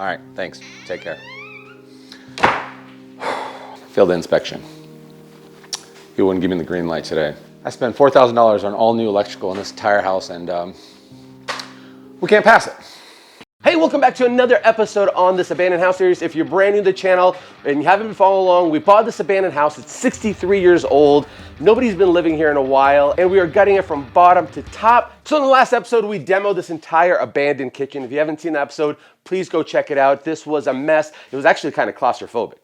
All right, thanks. Take care. Field inspection. He wouldn't give me the green light today. I spent $4,000 on all new electrical in this entire house, and we can't pass it. Hey, welcome back to another episode on this abandoned house series. If you're brand new to the channel and you haven't been following along, we bought this abandoned house. It's 63 years old. Nobody's been living here in a while, and we are gutting it from bottom to top. So in the last episode, we demoed this entire abandoned kitchen. If you haven't seen the episode, please go check it out. This was a mess. It was actually kind of claustrophobic.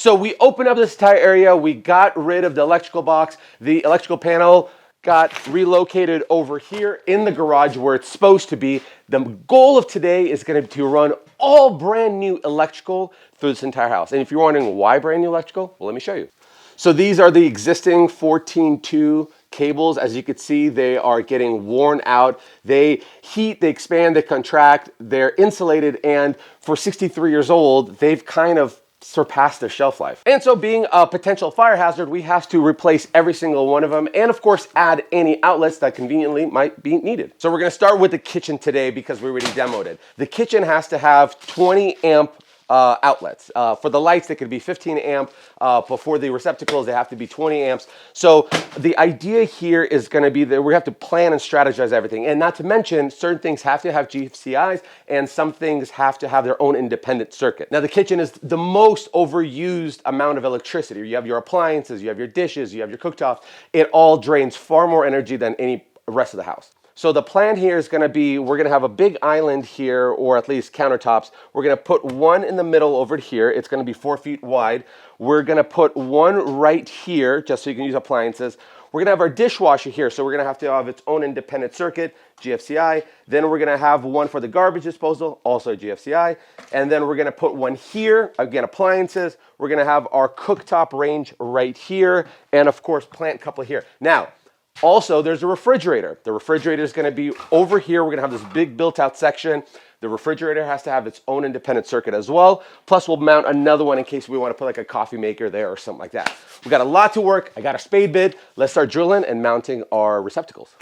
So we opened up this entire area, we got rid of the electrical box, the electrical panel got relocated over here in the garage where it's supposed to be. The goal of today is going to be to run all brand new electrical through this entire house. And if you're wondering why brand new electrical, well, let me show you. So these are the existing 14-2 cables. As you can see, they are getting worn out. They heat, they expand, they contract, they're insulated, and for 63 years old, they've kind of surpassed their shelf life. And so being a potential fire hazard, we have to replace every single one of them and of course add any outlets that conveniently might be needed. So we're gonna start with the kitchen today because we already demoed it. The kitchen has to have 20 amp outlets. For the lights, they could be 15 amp. Before the receptacles, they have to be 20 amps. So the idea here is going to be that we have to plan and strategize everything. And not to mention, certain things have to have GFCIs and some things have to have their own independent circuit. Now the kitchen is the most overused amount of electricity. You have your appliances, you have your dishes, you have your cooktops. It all drains far more energy than any rest of the house. So the plan here is going to be, we're going to have a big island here, or at least countertops. We're going to put one in the middle over here. It's going to be 4 feet wide. We're going to put one right here, just so you can use appliances. We're going to have our dishwasher here, so we're going to have its own independent circuit, GFCI. Then we're going to have one for the garbage disposal, also GFCI. And then we're going to put one here, again, appliances. We're going to have our cooktop range right here, and of course, plant couple here. Now, also, there's a refrigerator. The refrigerator is going to be over here. We're going to have this big built-out section. The refrigerator has to have its own independent circuit as well. Plus, we'll mount another one in case we want to put like a coffee maker there or something like that. We got a lot to work. I got a spade bit. Let's start drilling and mounting our receptacles.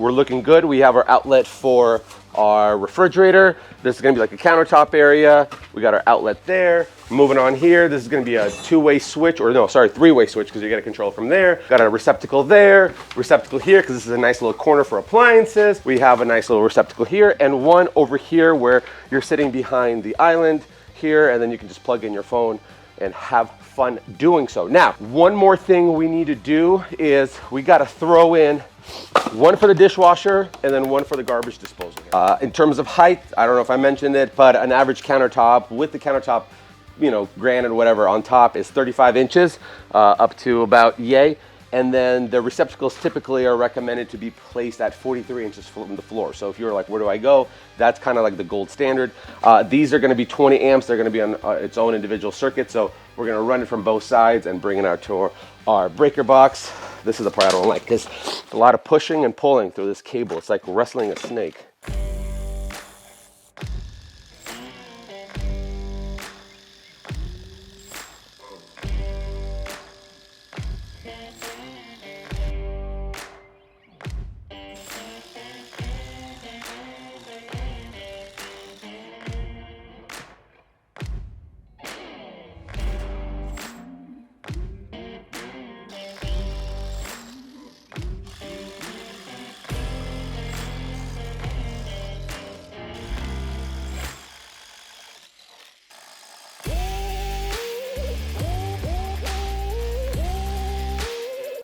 We're looking good. We have our outlet for our refrigerator. This is gonna be like a countertop area. We got our outlet there. Moving on here, this is gonna be a three-way switch because you gotta control from there. Got a receptacle there, receptacle here, because this is a nice little corner for appliances. We have a nice little receptacle here, and one over here where you're sitting behind the island here, and then you can just plug in your phone and have fun doing so. Now, one more thing we need to do is we gotta throw in one for the dishwasher and then one for the garbage disposal. In terms of height, I don't know if I mentioned it, but an average countertop with the countertop, granite, whatever, on top is 35 inches, up to about yay. And then the receptacles typically are recommended to be placed at 43 inches from the floor. So if you're like, where do I go? That's kind of like the gold standard. These are gonna be 20 amps. They're gonna be on its own individual circuit. So we're gonna run it from both sides and bring it out to our breaker box. This is the part I don't like, because a lot of pushing and pulling through this cable. It's like wrestling a snake.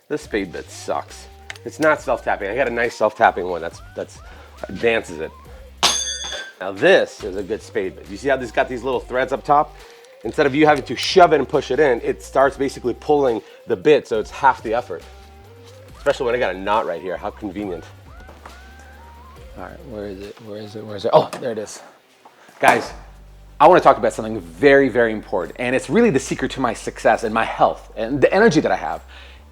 This spade bit sucks. It's not self-tapping. I got a nice self-tapping one that's dances it. Now this is a good spade bit. You see how this got these little threads up top? Instead of you having to shove it and push it in, it starts basically pulling the bit, so it's half the effort. Especially when I got a knot right here, how convenient. All right, where is it? Where is it? Where is it? Oh, there it is. Guys, I want to talk about something very, very important, and it's really the secret to my success and my health and the energy that I have.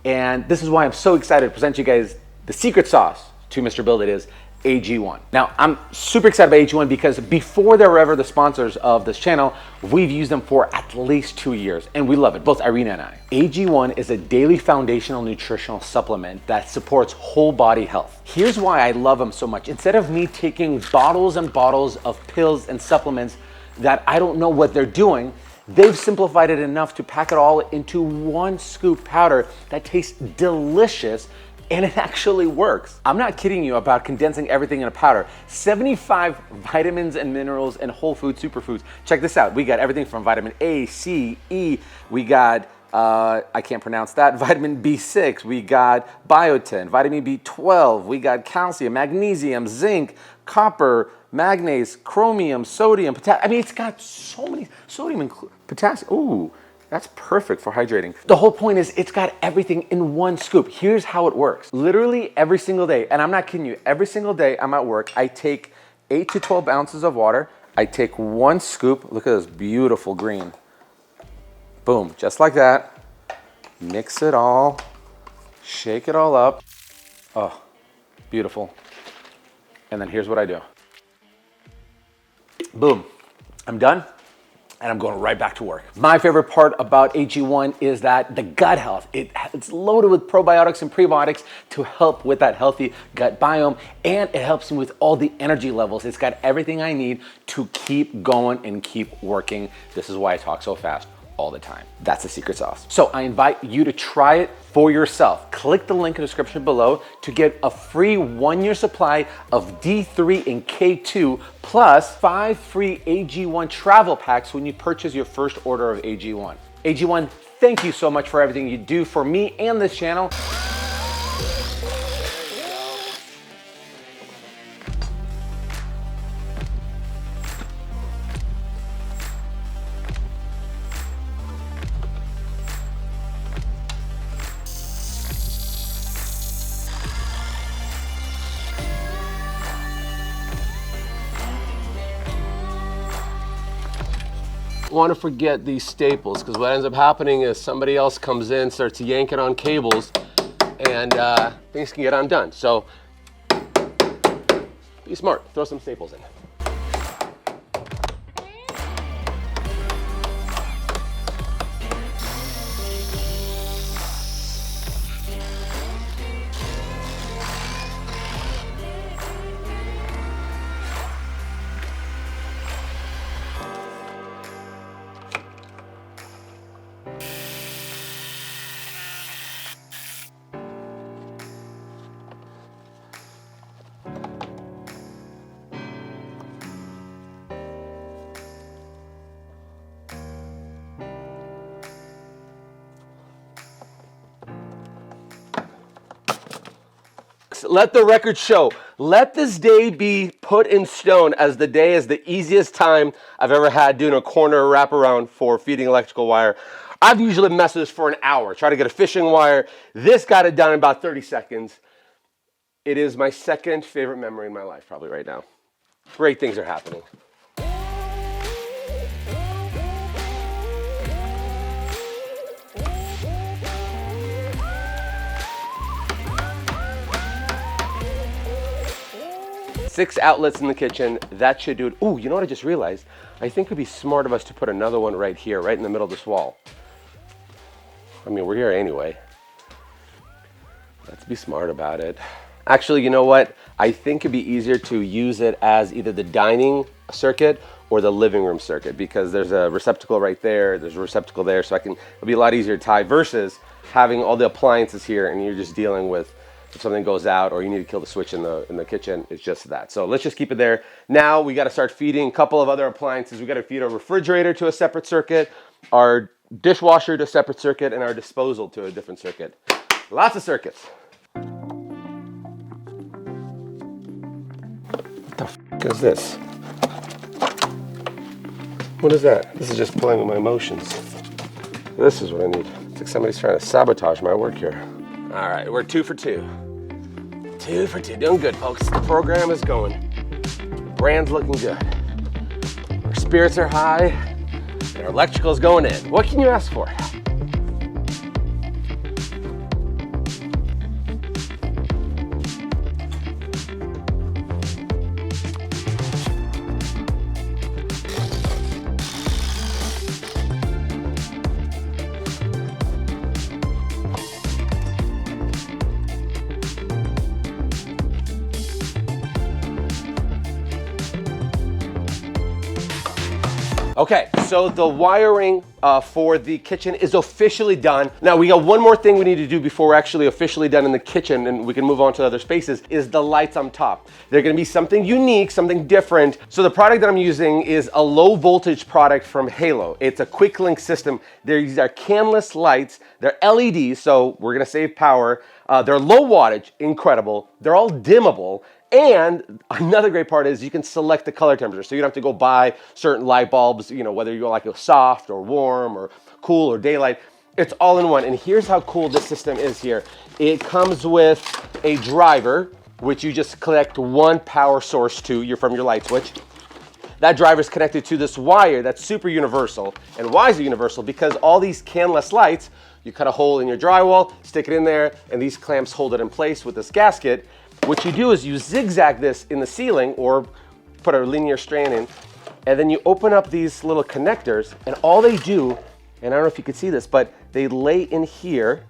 And this is why I'm so excited to present you guys the secret sauce to Mr. Build It is AG1. Now, I'm super excited about AG1 because before they were ever the sponsors of this channel, we've used them for at least 2 years, and we love it, both Irina and I. AG1 is a daily foundational nutritional supplement that supports whole body health. Here's why I love them so much. Instead of me taking bottles and bottles of pills and supplements that I don't know what they're doing, they've simplified it enough to pack it all into one scoop powder that tastes delicious, and it actually works. I'm not kidding you about condensing everything in a powder. 75 vitamins and minerals and whole food superfoods. Check this out. We got everything from vitamin A, C, E. We got, I can't pronounce that, vitamin B6. We got biotin, vitamin B12. We got calcium, magnesium, zinc, copper, magnesium, chromium, sodium, potassium. I mean, it's got so many, sodium and potassium. Ooh. That's perfect for hydrating. The whole point is it's got everything in one scoop. Here's how it works. Literally every single day, and I'm not kidding you, every single day I'm at work, I take 8 to 12 ounces of water. I take one scoop. Look at this beautiful green. Boom, just like that. Mix it all, shake it all up. Oh, beautiful. And then here's what I do. Boom, I'm done. And I'm going right back to work. My favorite part about AG1 is that the gut health. It's loaded with probiotics and prebiotics to help with that healthy gut biome, and it helps me with all the energy levels. It's got everything I need to keep going and keep working. This is why I talk so fast all the time. That's the secret sauce. So I invite you to try it for yourself. Click the link in the description below to get a free 1-year supply of D3 and K2 plus 5 free AG1 travel packs when you purchase your first order of AG1. AG1, thank you so much for everything you do for me and this channel. Want to forget these staples, because what ends up happening is somebody else comes in, starts yanking on cables, and things can get undone. So be smart, throw some staples in. 6, let the record show. Let this day be put in stone as the day is the easiest time I've ever had doing a corner wraparound for feeding electrical wire. I've usually messed with this for an hour, try to get a fishing wire. This got it done in about 30 seconds. It is my second favorite memory in my life probably right now. Great things are happening. Six outlets in the kitchen, that should do it. Ooh, you know what I just realized? I think it'd be smart of us to put another one right here, right in the middle of this wall. I mean, we're here anyway. Let's be smart about it. Actually, you know what? I think it'd be easier to use it as either the dining circuit or the living room circuit, because there's a receptacle right there, there's a receptacle there, so it'll be a lot easier to tie versus having all the appliances here and you're just dealing with if something goes out or you need to kill the switch in the kitchen. It's just that. So let's just keep it there. Now we got to start feeding a couple of other appliances. We got to feed our refrigerator to a separate circuit, our dishwasher to a separate circuit, and our disposal to a different circuit. Lots of circuits. What the f is this? What is that? This is just playing with my emotions. This is what I need. It's like somebody's trying to sabotage my work here. All right, we're 2 for 2. 2 for 2, doing good, folks. The program is going. Brand's looking good. Our spirits are high, and our electrical is going in. What can you ask for? Okay, so the wiring for the kitchen is officially done. Now we got one more thing we need to do before we're actually officially done in the kitchen and we can move on to other spaces, is the lights on top. They're gonna be something unique, something different. So the product that I'm using is a low voltage product from Halo. It's a quick link system. These are canless lights. They're LEDs, so we're gonna save power. They're low wattage, incredible. They're all dimmable. And another great part is you can select the color temperature. So you don't have to go buy certain light bulbs, you know, whether you like it soft or warm or cool or daylight. It's all in one. And here's how cool this system is here. It comes with a driver, which you just connect one power source to from your light switch. That driver is connected to this wire that's super universal. And why is it universal? Because all these canless lights, you cut a hole in your drywall, stick it in there, and these clamps hold it in place with this gasket. What you do is you zigzag this in the ceiling or put a linear strand in, and then you open up these little connectors, and all they do, and I don't know if you can see this, but they lay in here,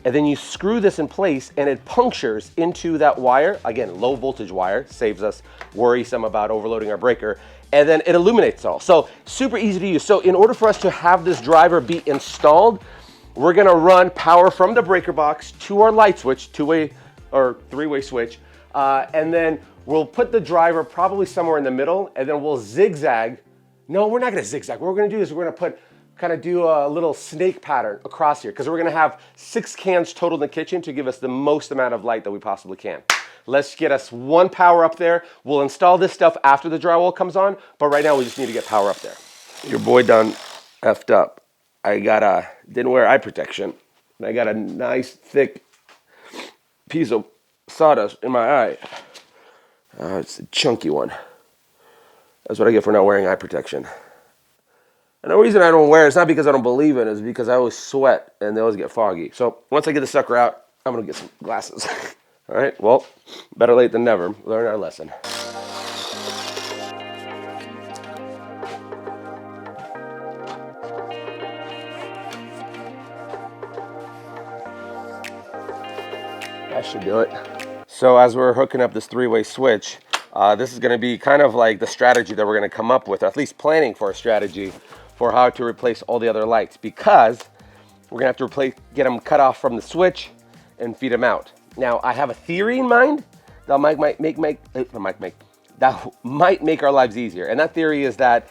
and then you screw this in place and it punctures into that wire. Again, low voltage wire, saves us worrisome about overloading our breaker, and then it illuminates it all. So super easy to use. So in order for us to have this driver be installed, we're gonna run power from the breaker box to our light switch, two-way or three-way switch, and then we'll put the driver probably somewhere in the middle, and then we'll zigzag. No, we're not gonna zigzag. What we're gonna do is we're gonna do a little snake pattern across here, because we're gonna have 6 cans total in the kitchen to give us the most amount of light that we possibly can. Let's get us one power up there. We'll install this stuff after the drywall comes on, but right now we just need to get power up there. Your boy done effed up. I didn't wear eye protection, and I got a nice thick piece of sawdust in my eye. It's a chunky one. That's what I get for not wearing eye protection. And the reason I don't wear it's not because I don't believe in it, it's because I always sweat and they always get foggy. So once I get the sucker out, I'm gonna get some glasses. All right, well, better late than never. Learn our lesson. That should do it. So as we're hooking up this three-way switch, this is going to be kind of like the strategy that we're going to come up with, or at least planning for a strategy for how to replace all the other lights, because we're going to have to get them cut off from the switch and feed them out. Now, I have a theory in mind that might make our lives easier, and that theory is that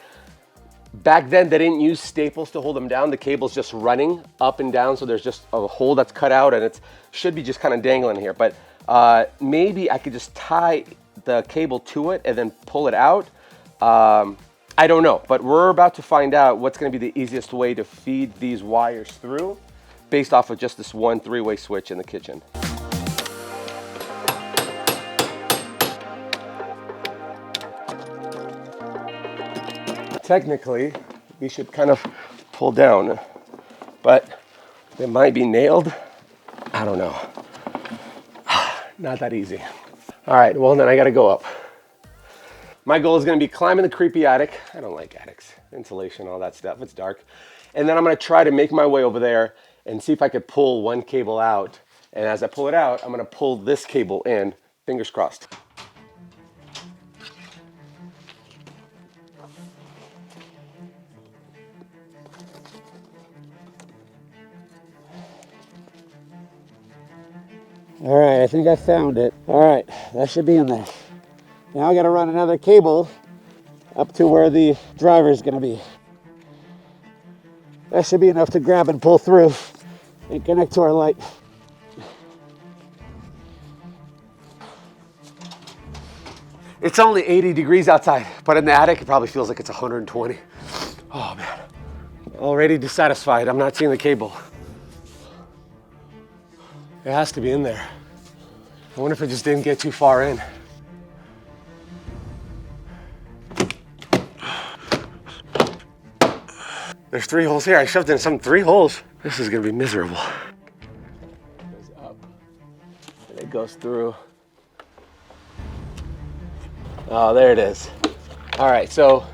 back then they didn't use staples to hold them down. The cable's just running up and down, so there's just a hole that's cut out, and it should be just kind of dangling here. But maybe I could just tie the cable to it and then pull it out. I don't know, but we're about to find out what's going to be the easiest way to feed these wires through based off of just this one three-way switch in the kitchen. Technically, we should kind of pull down, but they might be nailed. I don't know. Not that easy. All right, well then I gotta go up. My goal is gonna be climbing the creepy attic. I don't like attics, insulation, all that stuff, it's dark. And then I'm gonna try to make my way over there and see if I could pull one cable out. And as I pull it out, I'm gonna pull this cable in, fingers crossed. All right, I think I found it. All right, that should be in there. Now I gotta run another cable up to where the driver is gonna be. That should be enough to grab and pull through and connect to our light. It's only 80 degrees outside, but in the attic, it probably feels like it's 120. Oh man, already dissatisfied. I'm not seeing the cable. It has to be in there. I wonder if it just didn't get too far in. There's 3 holes here. I shoved in 3 holes. This is gonna be miserable. It goes up, and it goes through. Oh, there it is. All right, so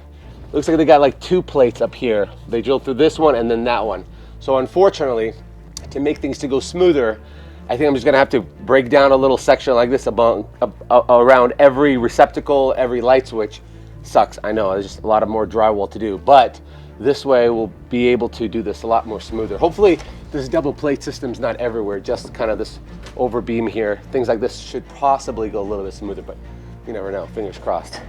looks like they got like 2 plates up here. They drilled through this one and then that one. So unfortunately, to make things to go smoother, I think I'm just gonna have to break down a little section like this around every receptacle, every light switch. Sucks, I know, there's just a lot of more drywall to do, but this way we'll be able to do this a lot more smoother. Hopefully this double plate system's not everywhere, just kind of this over beam here. Things like this should possibly go a little bit smoother, but you never know, fingers crossed.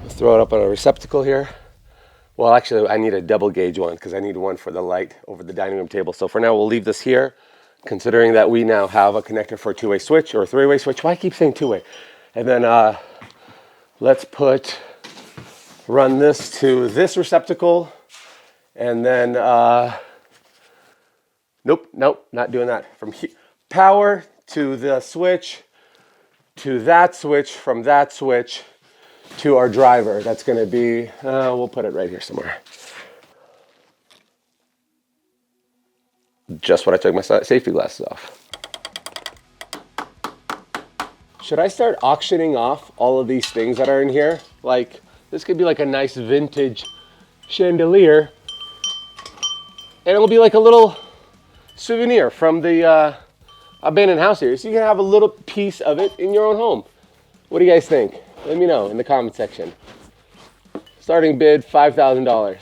Let's throw it up on a receptacle here. Well, actually, I need a double gauge one because I need one for the light over the dining room table. So for now, we'll leave this here, considering that we now have a connector for a 2-way switch or a 3-way switch. Why I keep saying 2-way? And then let's run this to this receptacle, and then, nope, not doing that. From power to the switch, to that switch, from that switch to our driver. That's gonna be, we'll put it right here somewhere. Just when I took my safety glasses off. Should I start auctioning off all of these things that are in here? Like, this could be like a nice vintage chandelier, and it'll be like a little souvenir from the abandoned house here. So you can have a little piece of it in your own home. What do you guys think? Let me know in the comment section. Starting bid, $5,000.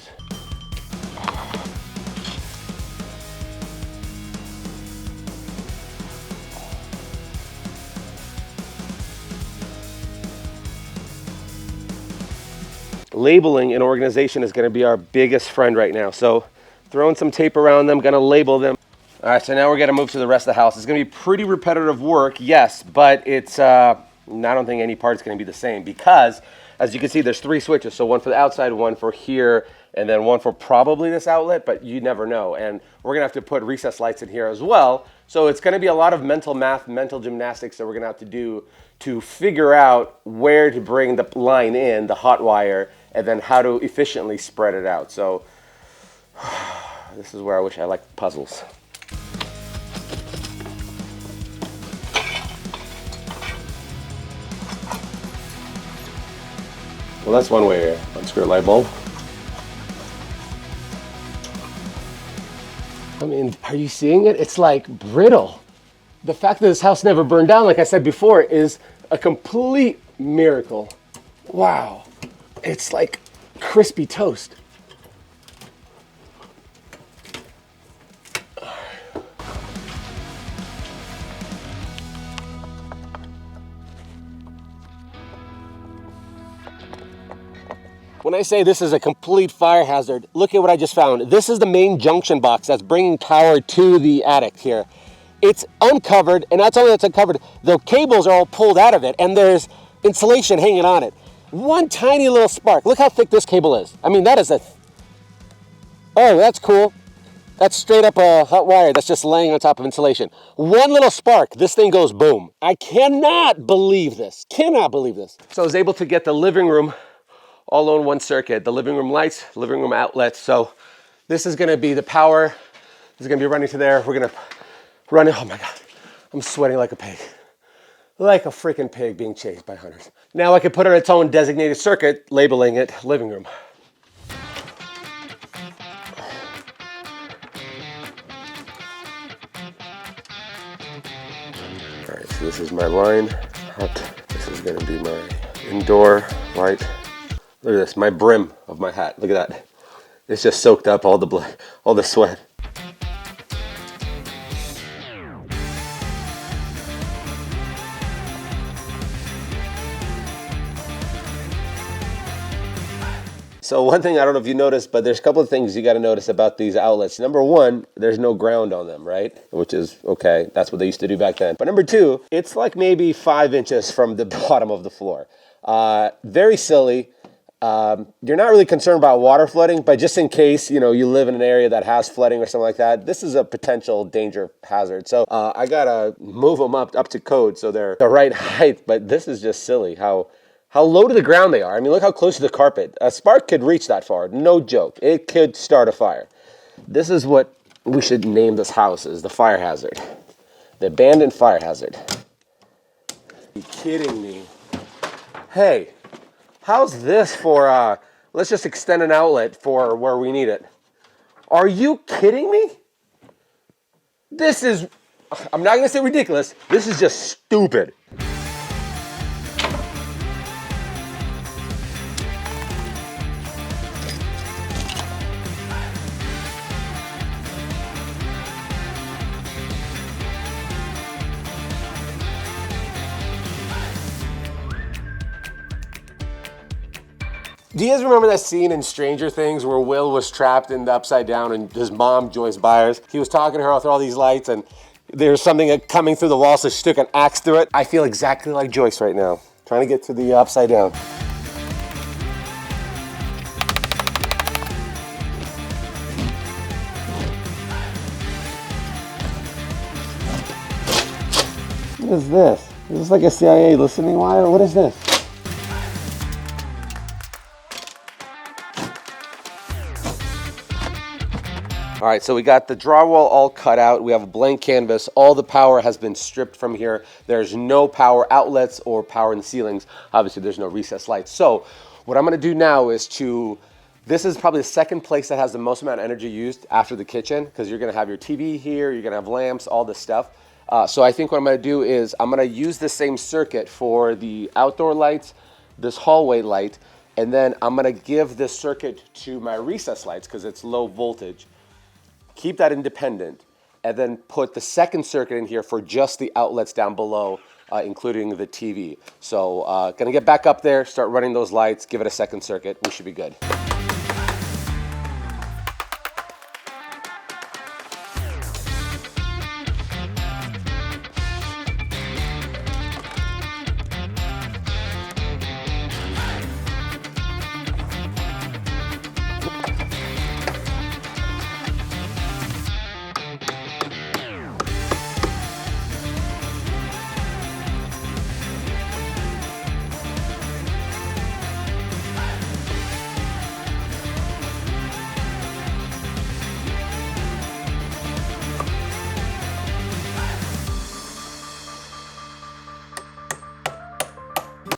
Labeling an organization is going to be our biggest friend right now. So throwing some tape around them, going to label them. All right, so now we're going to move to the rest of the house. It's going to be pretty repetitive work, yes, but it's, I don't think any part's going to be the same because, as you can see, there's 3 switches. So one for the outside, one for here, and then one for probably this outlet, but you never know. And we're going to have to put recessed lights in here as well. So it's going to be a lot of mental math, mental gymnastics that we're going to have to do to figure out where to bring the line in, the hot wire, and then how to efficiently spread it out. So this is where I wish I liked puzzles. Well, that's one way to unscrew a light bulb. I mean, are you seeing it? It's like brittle. The fact that this house never burned down, like I said before, is a complete miracle. Wow. It's like crispy toast. When I say this is a complete fire hazard, look at what I just found. This is the main junction box that's bringing power to the attic here. It's uncovered, and not only that's uncovered, the cables are all pulled out of it, and there's insulation hanging on it. One tiny little spark. Look how thick this cable is. I mean, that is a... Oh, that's cool. That's straight up a hot wire that's just laying on top of insulation. One little spark, this thing goes boom. I cannot believe this. Cannot believe this. So I was able to get the living room all on one circuit. The living room lights, living room outlets. So this is gonna be the power. This is gonna be running to there. We're gonna run it. Oh my God, I'm sweating like a pig. Like a freaking pig being chased by hunters. Now I could put it on its own designated circuit, labeling it living room. All right, so this is my line. This is gonna be my indoor light. Look at this, my brim of my hat. Look at that. It's just soaked up all the blood, all the sweat. So one thing, I don't know if you noticed, but there's a couple of things you got to notice about these outlets. Number one, there's no ground on them, right? Which is okay. That's what they used to do back then. But number two, it's like maybe 5 inches from the bottom of the floor. Very silly. You're not really concerned about water flooding, but just in case, you live in an area that has flooding or something like that, this is a potential danger hazard. So I gotta move them up to code so they're the right height. But this is just silly how low to the ground they are. I mean, look how close to the carpet. A spark could reach that far. No joke. It could start a fire. This is what we should name this house, is the fire hazard. The abandoned fire hazard. Are you kidding me? Hey, how's this for, let's just extend an outlet for where we need it. Are you kidding me? This is, I'm not gonna say ridiculous, this is just stupid. Do you guys remember that scene in Stranger Things where Will was trapped in the Upside Down and his mom, Joyce Byers, he was talking to her through all these lights and there's something coming through the wall, so she took an axe through it? I feel exactly like Joyce right now, trying to get to the Upside Down. What is this? Is this like a CIA listening wire? What is this? All right, so we got the drywall all cut out. We have a blank canvas. All the power has been stripped from here. There's no power outlets or power in the ceilings. Obviously, there's no recessed lights. So what I'm gonna do now is this is probably the second place that has the most amount of energy used after the kitchen, because you're gonna have your TV here, you're gonna have lamps, all this stuff. So I think what I'm gonna do is I'm gonna use the same circuit for the outdoor lights, this hallway light, and then I'm gonna give this circuit to my recessed lights because it's low voltage. Keep that independent, and then put the second circuit in here for just the outlets down below, including the TV. So gonna get back up there, start running those lights, give it a second circuit, we should be good.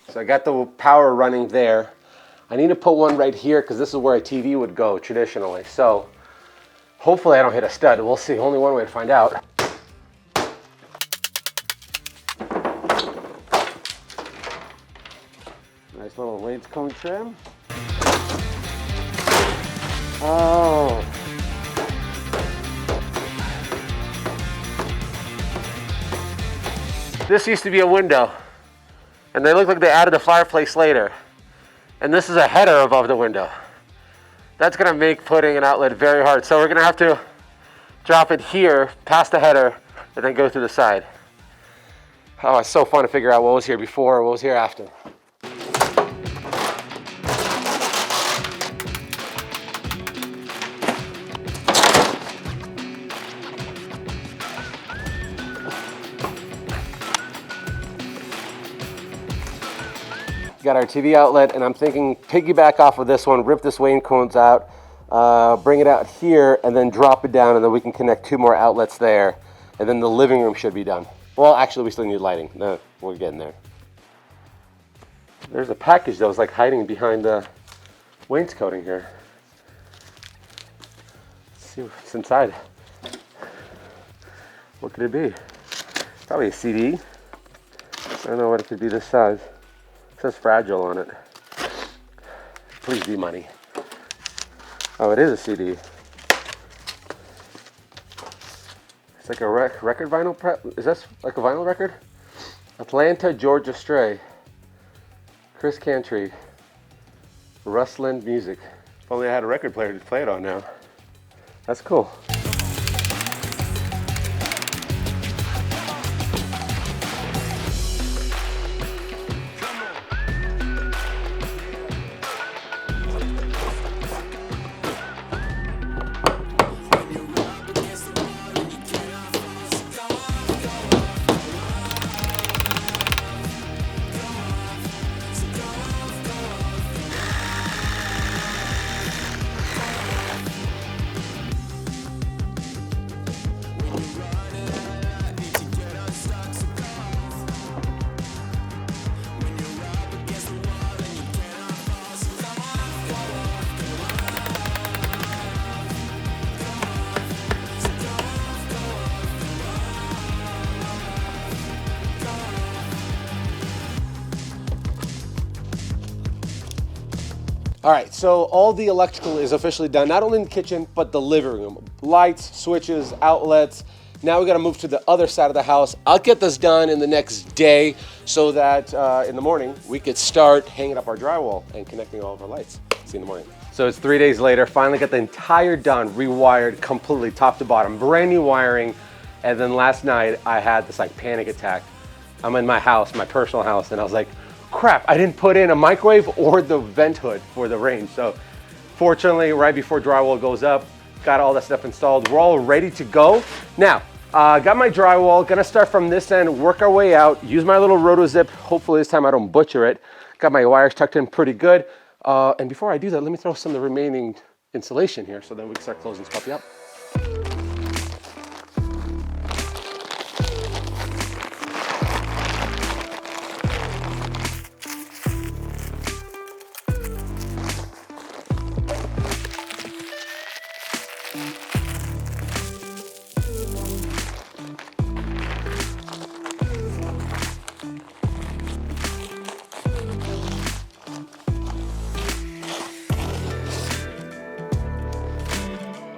So I got the power running there. I need to put one right here because this is where a TV would go traditionally. So hopefully I don't hit a stud. We'll see. Only one way to find out. Nice little wainscone trim. Oh. This used to be a window. And they look like they added a fireplace later. And this is a header above the window. That's gonna make putting an outlet very hard. So we're gonna have to drop it here, past the header, and then go through the side. Oh, it's so fun to figure out what was here before, what was here after. Got our TV outlet, and I'm thinking piggyback off of this one, rip this wainscones out, bring it out here, and then drop it down, and then we can connect 2 more outlets there, and then the living room should be done. Well, actually, we still need lighting. No, we're getting there. There's a package that was like hiding behind the wainscoting here. Let's see what's inside. What could it be? Probably a CD. I don't know what it could be this size. It says fragile on it. Please be money. Oh, it is a CD. It's like a record vinyl prep. Is this like a vinyl record? Atlanta, Georgia Stray. Chris Cantry. Rustland Music. If only I had a record player to play it on now. That's cool. All right, so all the electrical is officially done, not only in the kitchen, but the living room. Lights, switches, outlets. Now we gotta move to the other side of the house. I'll get this done in the next day so that in the morning we could start hanging up our drywall and connecting all of our lights. See you in the morning. So it's 3 days later, finally got the entire done, rewired completely top to bottom, brand new wiring. And then last night I had this like panic attack. I'm in my house, my personal house, and I was like, crap, I didn't put in a microwave or the vent hood for the range. So fortunately, right before drywall goes up, got all that stuff installed. We're all ready to go. Now, got my drywall, gonna start from this end, work our way out, use my little roto-zip. Hopefully this time I don't butcher it. Got my wires tucked in pretty good. And before I do that, let me throw some of the remaining insulation here so then we can start closing this puppy up.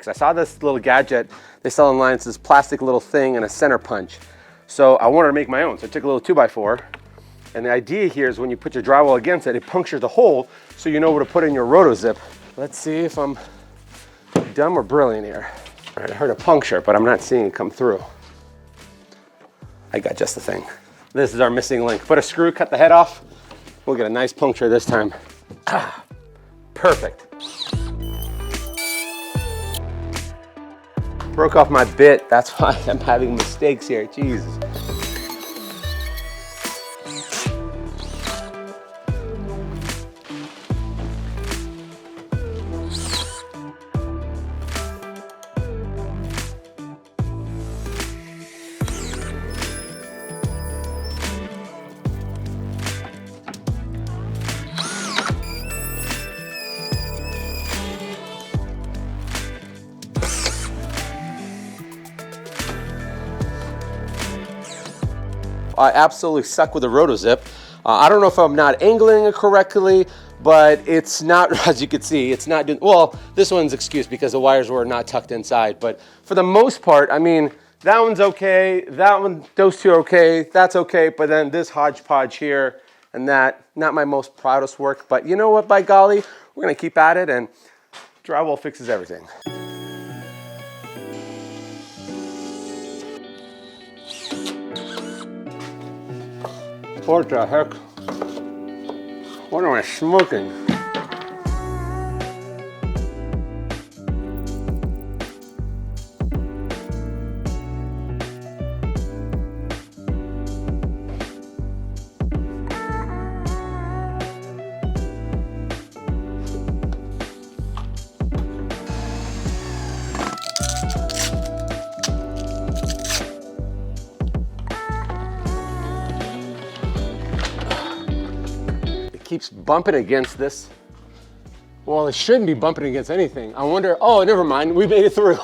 I saw this little gadget they sell online. It's this plastic little thing and a center punch. So I wanted to make my own. So I took a little 2x4. And the idea here is when you put your drywall against it, it punctures the hole so you know where to put in your roto-zip. Let's see if I'm dumb or brilliant here. All right, I heard a puncture, but I'm not seeing it come through. I got just the thing. This is our missing link. Put a screw, cut the head off. We'll get a nice puncture this time. Ah, perfect. Broke off my bit, that's why I'm having mistakes here, Jesus. I absolutely suck with the roto-zip. I don't know if I'm not angling it correctly, but it's not, as you can see, it's not doing, well, this one's excused because the wires were not tucked inside, but for the most part, I mean, that one's okay, that one, those two are okay, that's okay, but then this hodgepodge here and that, not my most proudest work, but you know what, by golly, we're gonna keep at it, and drywall fixes everything. What the heck? What am I smoking? Keeps bumping against this. Well, it shouldn't be bumping against anything. I wonder, oh, never mind, we made it through.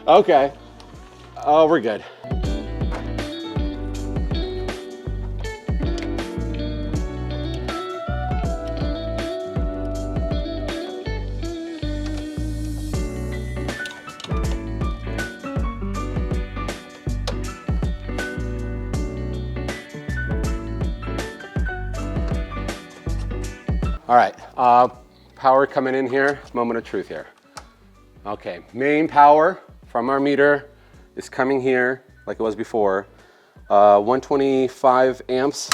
Okay. Oh, we're good. All right, power coming in here. Moment of truth here. Okay, main power from our meter is coming here like it was before. 125 amps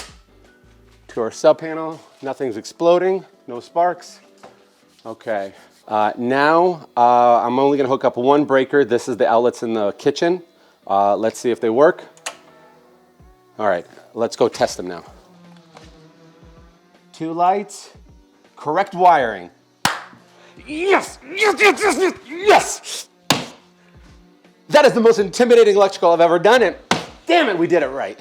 to our sub panel. Nothing's exploding, no sparks. Okay, now I'm only gonna hook up one breaker. This is the outlets in the kitchen. Let's see if they work. All right, let's go test them now. 2 lights, correct wiring. Yes, yes, yes, yes, yes, yes. That is the most intimidating electrical I've ever done, and damn it, we did it right.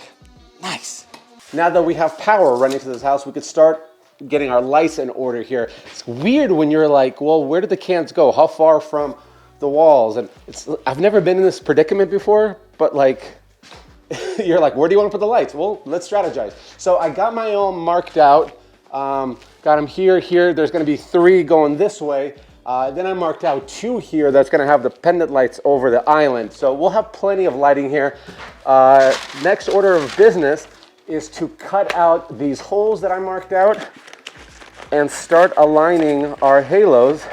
Nice. Now that we have power running to this house, we could start getting our lights in order here. It's weird when you're like, well, where did the cans go? How far from the walls? And I've never been in this predicament before, but like, you're like, where do you want to put the lights? Well, let's strategize. So I got my own marked out. Got them here. There's going to be 3 going this way. Then I marked out 2 here that's going to have the pendant lights over the island. So we'll have plenty of lighting here. Next order of business is to cut out these holes that I marked out and start aligning our halos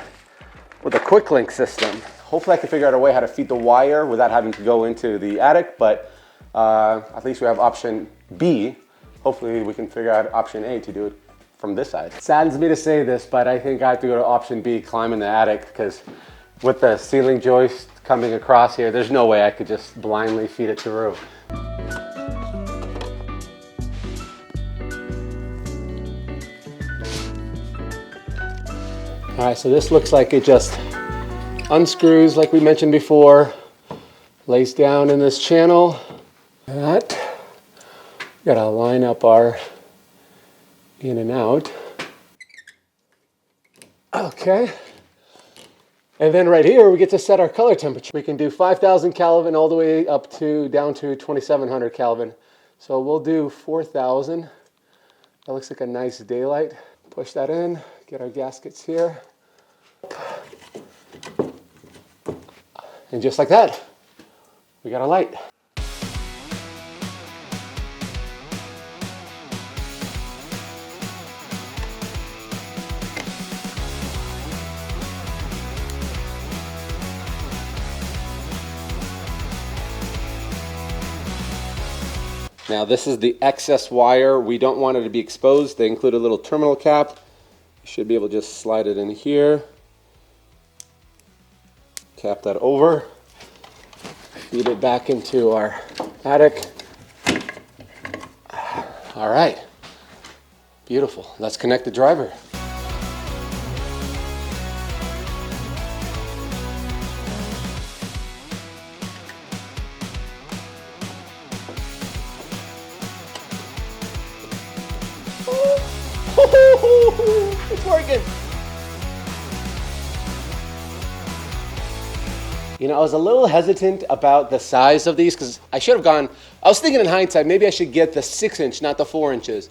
with a quick link system. Hopefully I can figure out a way how to feed the wire without having to go into the attic, but at least we have option B. Hopefully we can figure out option A to do it from this side. It saddens me to say this, but I think I have to go to option B, climb in the attic, because with the ceiling joist coming across here, there's no way I could just blindly feed it through. All right, so this looks like it just unscrews like we mentioned before, lays down in this channel. That, gotta line up our in and out. Okay. And then right here, we get to set our color temperature. We can do 5,000 Kelvin all the way up to down to 2,700 Kelvin. So we'll do 4,000. That looks like a nice daylight. Push that in, get our gaskets here. And just like that, we got a light. Now this is the excess wire. We don't want it to be exposed. They include a little terminal cap. You should be able to just slide it in here. Cap that over. Feed it back into our attic. All right. Beautiful. Let's connect the driver. It's working. You know, I was a little hesitant about the size of these because I should have gone, I was thinking in hindsight, maybe I should get the 6-inch, not the 4 inches.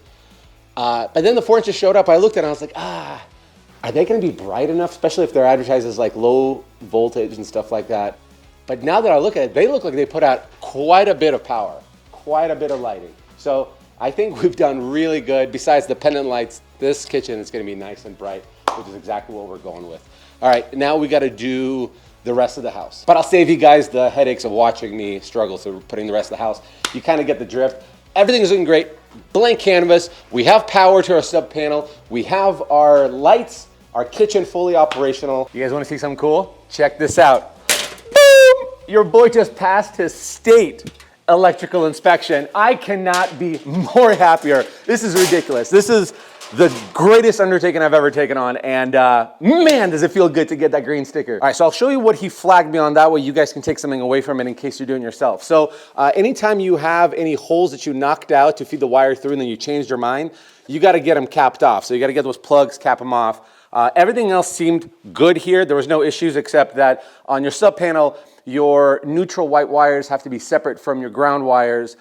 But then the 4 inches showed up. I looked at it and I was like, are they going to be bright enough, especially if they're advertised as like low voltage and stuff like that. But now that I look at it, they look like they put out quite a bit of power, quite a bit of lighting. So I think we've done really good. Besides the pendant lights, this kitchen is going to be nice and bright, which is exactly what we're going with. All right, now we got to do the rest of the house. But I'll save you guys the headaches of watching me struggle. So we're putting the rest of the house. You kind of get the drift. Everything is looking great. Blank canvas. We have power to our sub panel. We have our lights, our kitchen fully operational. You guys want to see something cool? Check this out. Boom! Your boy just passed his state electrical inspection. I cannot be more happier. This is ridiculous. This is the greatest undertaking I've ever taken on, and man, does it feel good to get that green sticker. All right, so I'll show you what he flagged me on. That way you guys can take something away from it in case you're doing it yourself. So anytime you have any holes that you knocked out to feed the wire through and then you changed your mind, you got to get them capped off. So you got to get those plugs, cap them off. Everything else seemed good here. There was no issues except that on your sub panel, your neutral white wires have to be separate from your ground wires.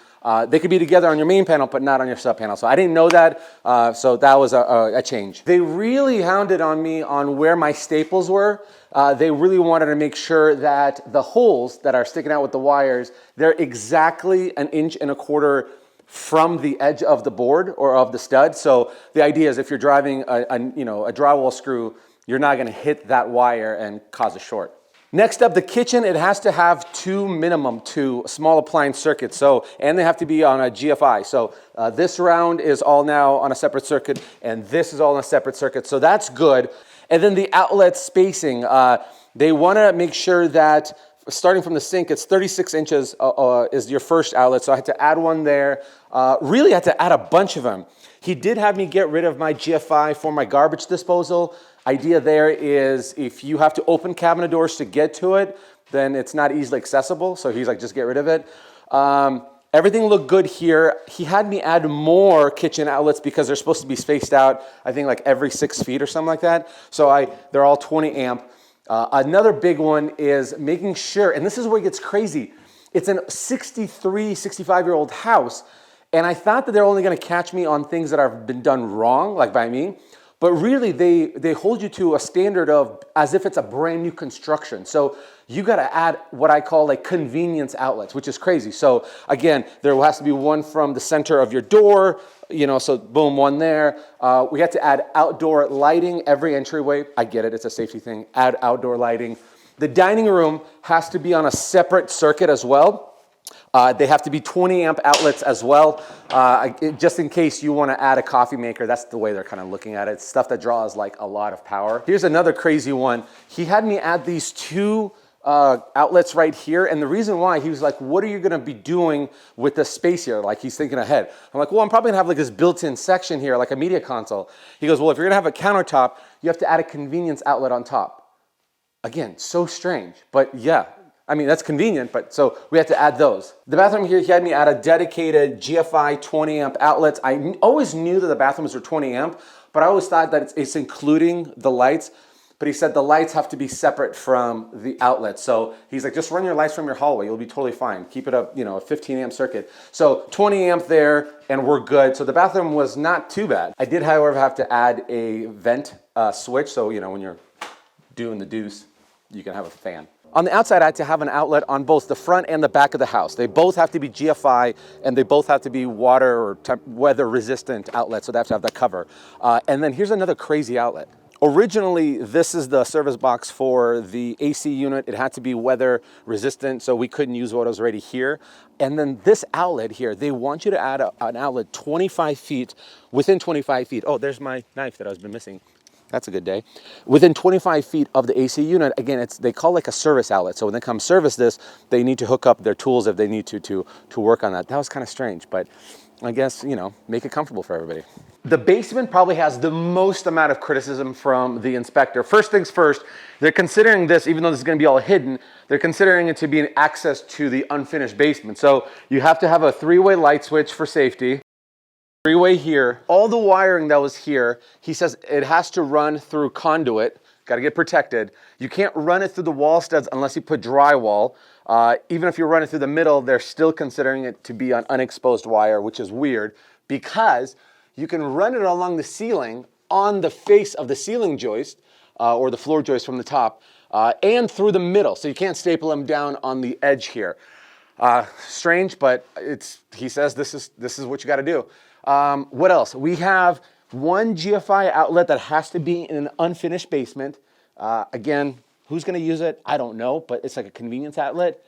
They could be together on your main panel, but not on your sub panel. So I didn't know that, so that was a change. They really hounded on me on where my staples were. They really wanted to make sure that the holes that are sticking out with the wires, they're exactly 1.25 inches from the edge of the board or of the stud. So the idea is if you're driving a drywall screw you're not gonna hit that wire and cause a short. Next up, the kitchen, it has to have minimum two small appliance circuits. So, and they have to be on a GFI. So this round is all now on a separate circuit, and this is all on a separate circuit. So that's good. And then the outlet spacing, they wanna make sure that starting from the sink, it's 36 inches is your first outlet. So I had to add one there. Really had to add a bunch of them. He did have me get rid of my GFI for my garbage disposal. Idea there is if you have to open cabinet doors to get to it, then it's not easily accessible. So he's like, just get rid of it. Everything looked good here. He had me add more kitchen outlets because they're supposed to be spaced out, I think like every 6 feet or something like that. So they're all 20 amp. Another big one is making sure, and this is where it gets crazy. It's a 63, 65-year-old house. And I thought that they're only gonna catch me on things that have been done wrong, like by me. But really, they hold you to a standard of as if it's a brand new construction. So you gotta add what I call like convenience outlets, which is crazy. So again, there has to be one from the center of your door, so boom, one there. We had to add outdoor lighting every entryway. I get it, it's a safety thing. Add outdoor lighting. The dining room has to be on a separate circuit as well. They have to be 20 amp outlets as well, just in case you want to add a coffee maker. That's the way they're kind of looking at it. It's stuff that draws like a lot of power. Here's another crazy one. He had me add these two outlets right here, and the reason why, he was like, what are you going to be doing with the space here? Like, he's thinking ahead. I'm like, well, I'm probably going to have like this built-in section here, like a media console. He goes, well, if you're going to have a countertop, you have to add a convenience outlet on top. Again, so strange, but yeah. I mean, that's convenient, but so we had to add those. The bathroom here, he had me add a dedicated GFI 20 amp outlets. I always knew that the bathrooms were 20 amp, but I always thought that it's including the lights. But he said the lights have to be separate from the outlets. So he's like, just run your lights from your hallway. You'll be totally fine. Keep it up, a 15 amp circuit. So 20 amp there, and we're good. So the bathroom was not too bad. I did, however, have to add a vent switch. So, when you're doing the deuce, you can have a fan. On the outside, I had to have an outlet on both the front and the back of the house. They both have to be GFI, and they both have to be water or weather resistant outlets, so they have to have that cover. And then here's another crazy outlet. Originally, this is the service box for the AC unit. It had to be weather resistant, so we couldn't use what was already here. And then this outlet here, they want you to add an outlet 25 feet, within 25 feet. Oh, there's my knife that I've been missing. That's a good day. Within 25 feet of the AC unit, again, they call like a service outlet. So when they come service this, they need to hook up their tools if they need to work on that. That was kind of strange, but I guess, make it comfortable for everybody. The basement probably has the most amount of criticism from the inspector. First things first, they're considering this, even though this is gonna be all hidden, they're considering it to be an access to the unfinished basement. So you have to have a 3-way light switch for safety. 3-way here. All the wiring that was here, he says it has to run through conduit. Got to get protected. You can't run it through the wall studs unless you put drywall. Even if you run it through the middle, they're still considering it to be an unexposed wire, which is weird because you can run it along the ceiling on the face of the ceiling joist or the floor joist from the top and through the middle. So you can't staple them down on the edge here. Strange, but he says this is what you got to do. What else? We have one GFI outlet that has to be in an unfinished basement. Again, who's going to use it? I don't know, but it's like a convenience outlet.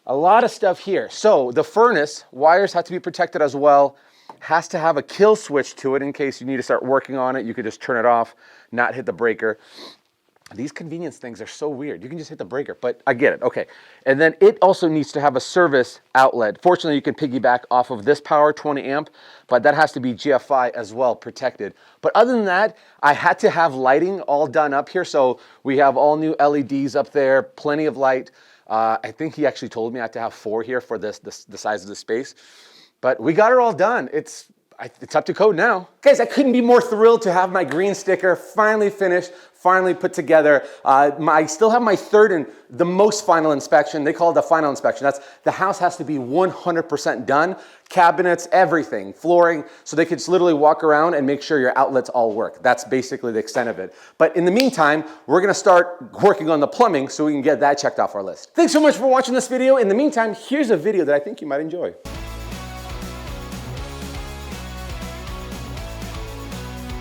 A lot of stuff here. So the furnace, wires have to be protected as well. Has to have a kill switch to it in case you need to start working on it. You could just turn it off, not hit the breaker. These convenience things are so weird. You can just hit the breaker, but I get it. Okay. And then it also needs to have a service outlet. Fortunately, you can piggyback off of this power, 20 amp, but that has to be GFI as well, protected. But other than that, I had to have lighting all done up here. So we have all new LEDs up there, plenty of light. I think he actually told me I had to have 4 here for the size of the space. But we got it all done. It's up to code now. Guys, I couldn't be more thrilled to have my green sticker finally finished, finally put together. I still have my third and the most final inspection. They call it the final inspection. That's the house has to be 100% done. Cabinets, everything, flooring, so they could just literally walk around and make sure your outlets all work. That's basically the extent of it. But in the meantime, we're gonna start working on the plumbing so we can get that checked off our list. Thanks so much for watching this video. In the meantime, here's a video that I think you might enjoy.